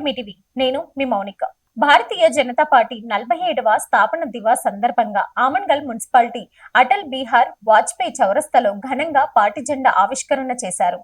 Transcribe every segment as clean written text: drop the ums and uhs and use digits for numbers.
To me TV. నేను మీ Mounika. Bharatiya Janata party 47వ స్థాపన దివాస్ సందర్భంగా ఆమన్గల్ మున్సిపాలిటీ అటల్ బిహార్ వాజ్పేయి చౌరస్తాలో ఘనంగా పార్టీ జెండా ఆవిష్కరణ చేశారు.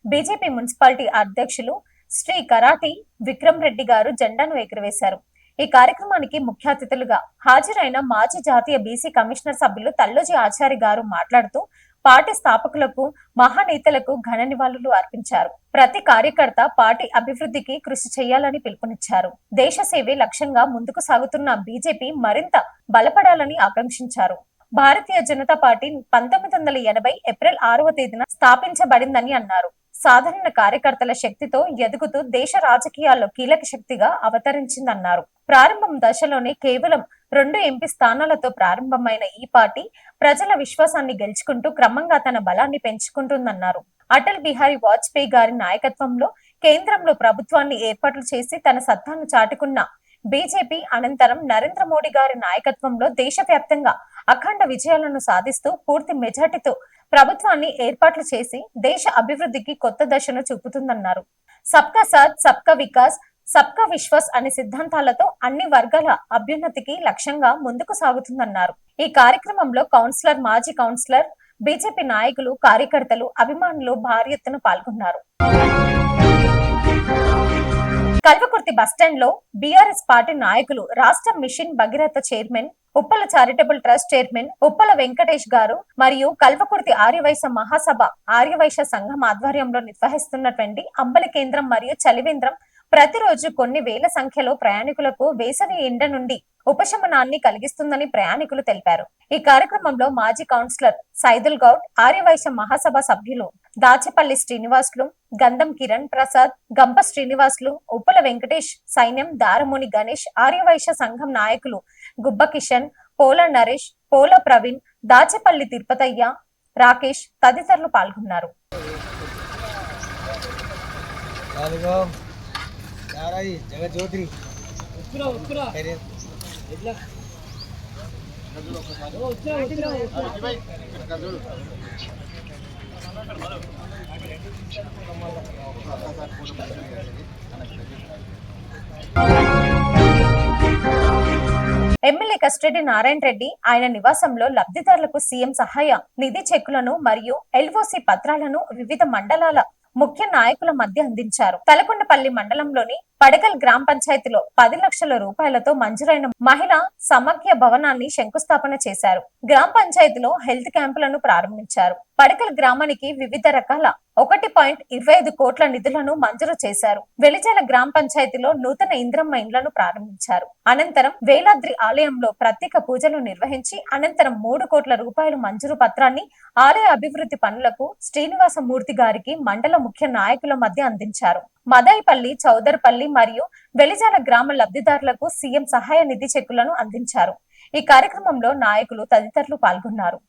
బీజేపీ మున్సిపాలిటీ అధ్యక్షులు శ్రీ కరాటి విక్రమ్ రెడ్డి గారు జెండాను ఎగురవేశారు. ఈ కార్యక్రమానికి ముఖ్య అతిథులుగా హాజరైన మాజీ జాతీయ బీసీ కమిషనర్ సభ్యులు తల్లోజీ ఆచారి గారు మాట్లాడుతూ పార్టీ స్థాపకులకు మహానేతలకు ఘన నివాళులు అర్పించారు. ప్రతి కార్యకర్త పార్టీ అభివృద్ధికి కృషి చేయాలని పిలుపునిచ్చారు. దేశ సేవే లక్ష్యంగా ముందుకు సాగుతున్న బీజేపీ మరింత బలపడాలని ఆకాంక్షించారు. భారతీయ జనతా పార్టీ 1980 ఏప్రిల్ 6వ తేదీన స్థాపించబడిందని అన్నారు. సాధారణ కార్యకర్తల శక్తితో ఎదుగుతూ దేశ రాజకీయాల్లో కీలక శక్తిగా అవతరించిందన్నారు. ప్రారంభం దశలోనే కేవలం 2 ఎంపీ స్థానాలతో ప్రారంభమైన ఈ పార్టీ ప్రజల విశ్వాసాన్ని గెలుచుకుంటూ క్రమంగా తన బలాన్ని పెంచుకుంటుందన్నారు. అటల్ బిహారీ వాజ్పేయి గారి నాయకత్వంలో కేంద్రంలో ప్రభుత్వాన్ని ఏర్పాట్లు చేసి తన సత్తాను చాటుకున్న బీజేపీ అనంతరం నరేంద్ర మోడీ గారి నాయకత్వంలో దేశవ్యాప్తంగా అఖండ విజయాలను సాధిస్తూ పూర్తి మెజార్టీతో ప్రభుత్వాన్ని ఏర్పాట్లు చేసి దేశ అభివృద్ధికి కొత్త దశను చూపుతుందన్నారు. సబ్కా సాథ్ సబ్కా వికాస్ సబ్కా విశ్వాస్ అనే సిద్ధాంతాలతో అన్ని వర్గాల అభ్యున్నతికి లక్ష్యంగా ముందుకు సాగుతుందన్నారు. ఈ కార్యక్రమంలో కౌన్సిలర్, మాజీ కౌన్సిలర్, బీజేపీ నాయకులు, కార్యకర్తలు, అభిమానులు భారీ ఎత్తున పాల్గొన్నారు. కల్వకుర్తి బస్టాండ్ లో బీఆర్ఎస్ పార్టీ నాయకులు, రాష్ట్ర mission Bhagiratha chairman, Uppala charitable trust chairman Uppala Venkatesh గారు మరియు కల్వకుర్తి ఆర్యవైశ్య మహాసభ ఆర్యవైశ్య సంఘం ఆధ్వర్యంలో నిర్వహిస్తున్నటువంటి అంబలి కేంద్రం మరియు చలివేంద్రం ప్రతిరోజు కొన్ని వేల సంఖ్యలో ప్రయాణికులకు వేసవి ఎండ నుండి ఉపశమనాన్ని కలిగిస్తుందని ప్రయాణికులు తెలిపారు. ఈ కార్యక్రమంలో మాజీ కౌన్సిలర్ సైదుల్ గౌడ్, ఆర్యవైశ్య మహాసభ సభ్యులు దాచేపల్లి శ్రీనివాసులు, గంధం కిరణ్ ప్రసాద్, గంప శ్రీనివాసులు, ఉప్పల వెంకటేష్, సైన్యం, దారముని గణేష్, ఆర్యవైశ్య సంఘం నాయకులు గుబ్బ కిషన్, పోల నరేష్, పోల ప్రవీణ్, దాచేపల్లి తిరుపతయ్య, రాకేష్ తదితరులు పాల్గొన్నారు. ఎమ్మెల్యే కస్టడీ నారాయణ రెడ్డి ఆయన నివాసంలో లబ్ధిదారులకు సీఎం సహాయ నిధి చెక్కులను మరియు ఎల్ఓసి పత్రాలను వివిధ మండలాల ముఖ్య నాయకుల మధ్య అందించారు. తలకొండపల్లి మండలంలోని పడగల్ గ్రామ పంచాయతీలో 10 లక్షల రూపాయలతో మంజూరైన మహిళా సమగ్య భవనాన్ని శంకుస్థాపన చేశారు. గ్రామ పంచాయతీలో హెల్త్ క్యాంపులను ప్రారంభించారు. పడగల్ గ్రామానికి వివిధ రకాల 1.25 కోట్ల నిధులను మంజూరు చేశారు. వెలిజాల గ్రామ పంచాయతీలో నూతన ఇంద్రమ్మ ఇండ్లను ప్రారంభించారు. అనంతరం వేలాద్రి ఆలయంలో ప్రత్యేక పూజలు నిర్వహించి అనంతరం 3 కోట్ల రూపాయల మంజూరు పత్రాన్ని ఆలయ అభివృద్ధి పనులకు శ్రీనివాసమూర్తి గారికి మండల ముఖ్య నాయకుల మధ్య అందించారు. మదాయిపల్లి, చౌదర్పల్లి మరియు వెలిజాల గ్రామ లబ్ధిదారులకు సీఎం సహాయ నిధి చెక్కులను అందించారు. ఈ కార్యక్రమంలో నాయకులు తదితరులు పాల్గొన్నారు.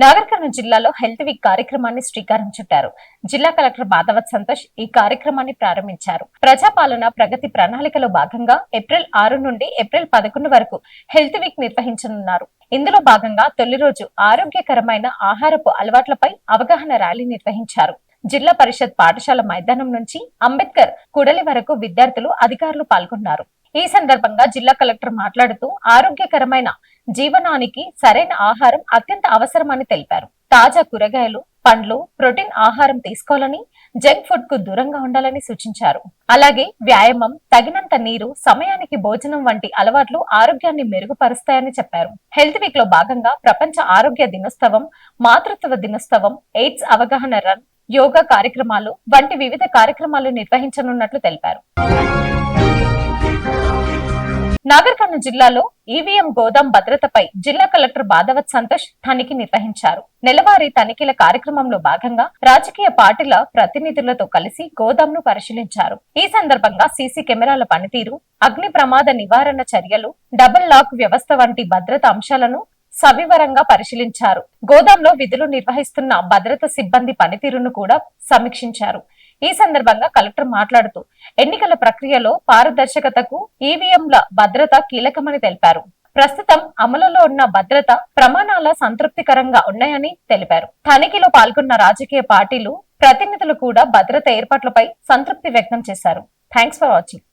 నాగర్ కర్నూలు జిల్లాలో హెల్త్ వీక్ కార్యక్రమాన్ని శ్రీకారం చుట్టారు. జిల్లా కలెక్టర్ బాదావత్ సంతోష్ ఈ కార్యక్రమాన్ని ప్రారంభించారు. ప్రజాపాలన ప్రగతి ప్రణాళికలో భాగంగా ఏప్రిల్ 6 నుండి ఏప్రిల్ 11 వరకు హెల్త్ వీక్ నిర్వహించనున్నారు. ఇందులో భాగంగా తొలి రోజు ఆరోగ్యకరమైన ఆహారపు అలవాట్లపై అవగాహన ర్యాలీ నిర్వహించారు. జిల్లా పరిషత్ పాఠశాల మైదానం నుంచి అంబేద్కర్ కూడలి వరకు విద్యార్థులు, అధికారులు పాల్గొన్నారు. ఈ సందర్భంగా జిల్లా కలెక్టర్ మాట్లాడుతూ ఆరోగ్యకరమైన జీవనానికి సరైన ఆహారం అత్యంత అవసరమని తెలిపారు. తాజా కూరగాయలు, పండ్లు, ప్రోటీన్ ఆహారం తీసుకోవాలని, జంక్ ఫుడ్ కు దూరంగా ఉండాలని సూచించారు. అలాగే వ్యాయామం, తగినంత నీరు, సమయానికి భోజనం వంటి అలవాట్లు ఆరోగ్యాన్ని మెరుగుపరుస్తాయని చెప్పారు. హెల్త్ వీక్ లో భాగంగా ప్రపంచ ఆరోగ్య దినోత్సవం, మాతృత్వ దినోత్సవం, ఎయిడ్స్ అవగాహన రన్, యోగా కార్యక్రమాలు వంటి వివిధ కార్యక్రమాలు నిర్వహించనున్నట్లు తెలిపారు. నాగర్ కర్నూలు జిల్లాలో ఈవీఎం గోదాం భద్రతపై జిల్లా కలెక్టర్ బాదావత్ సంతోష్ తనిఖీ నిర్వహించారు. నెలవారీ తనిఖీల కార్యక్రమంలో భాగంగా రాజకీయ పార్టీల ప్రతినిధులతో కలిసి గోదాంను పరిశీలించారు. ఈ సందర్భంగా సీసీ కెమెరాల పనితీరు, అగ్ని ప్రమాద నివారణ చర్యలు, డబుల్ లాక్ వ్యవస్థ వంటి భద్రతా అంశాలను సవివరంగా పరిశీలించారు. గోదాంలో విధులు నిర్వహిస్తున్న భద్రత సిబ్బంది పనితీరును కూడా సమీక్షించారు. ఈ సందర్భంగా కలెక్టర్ మాట్లాడుతూ ఎన్నికల ప్రక్రియలో పారదర్శకతకు ఈవీఎంల భద్రత కీలకమని తెలిపారు. ప్రస్తుతం అమలులో ఉన్న భద్రత ప్రమాణాల సంతృప్తికరంగా ఉన్నాయని తెలిపారు. తనిఖీలో పాల్గొన్న రాజకీయ పార్టీలు ప్రతినిధులు కూడా భద్రత ఏర్పాట్లపై సంతృప్తి వ్యక్తం చేశారు. Thanks for watching.